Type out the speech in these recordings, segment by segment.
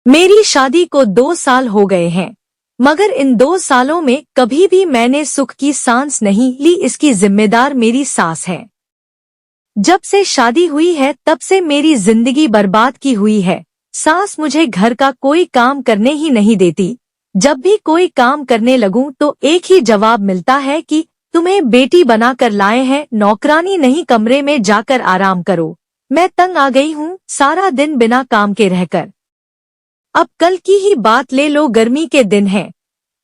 मेरी शादी को 2 साल हो गए हैं, मगर इन 2 सालों में कभी भी मैंने सुख की सांस नहीं ली। इसकी जिम्मेदार मेरी सास है। जब से शादी हुई है तब से मेरी जिंदगी बर्बाद की हुई है। सास मुझे घर का कोई काम करने ही नहीं देती। जब भी कोई काम करने लगूं तो एक ही जवाब मिलता है कि तुम्हें बेटी बनाकर लाए हैं, नौकरानी नहीं, कमरे में जाकर आराम करो। मैं तंग आ गई हूँ सारा दिन बिना काम के रहकर। अब कल की ही बात ले लो, गर्मी के दिन हैं,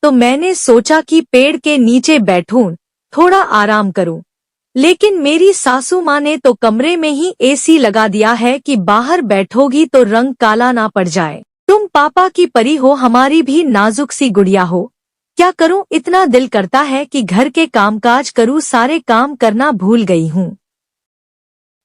तो मैंने सोचा कि पेड़ के नीचे बैठूं, थोड़ा आराम करूं। लेकिन मेरी सासू माँ ने तो कमरे में ही एसी लगा दिया है कि बाहर बैठोगी तो रंग काला ना पड़ जाए। तुम पापा की परी हो, हमारी भी नाजुक सी गुड़िया हो। क्या करूं, इतना दिल करता है कि घर के कामकाज करूं, सारे काम करना भूल गई हूं।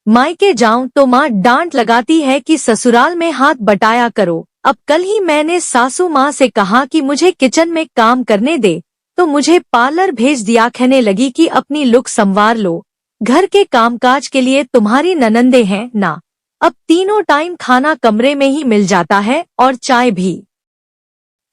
मायके जाऊं तो माँ डांट लगाती है कि ससुराल में हाथ बटाया करो। अब कल ही मैंने सासू माँ से कहा कि मुझे किचन में काम करने दे, तो मुझे पार्लर भेज दिया। कहने लगी कि अपनी लुक संवार लो, घर के कामकाज के लिए तुम्हारी ननंदे हैं ना। अब तीनों टाइम खाना कमरे में ही मिल जाता है और चाय भी।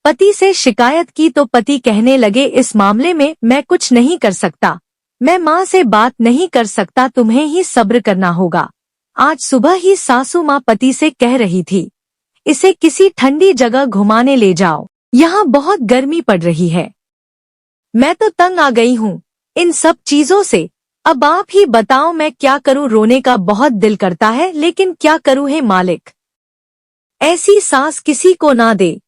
पति से शिकायत की तो पति कहने लगे इस मामले में मैं कुछ नहीं कर सकता, मैं माँ से बात नहीं कर सकता, तुम्हें ही सब्र करना होगा। आज सुबह ही सासू माँ पति से कह रही थी इसे किसी ठंडी जगह घुमाने ले जाओ, यहाँ बहुत गर्मी पड़ रही है। मैं तो तंग आ गई हूँ इन सब चीजों से। अब आप ही बताओ मैं क्या करूँ। रोने का बहुत दिल करता है लेकिन क्या करूँ हे मालिक, ऐसी सास किसी को ना दे।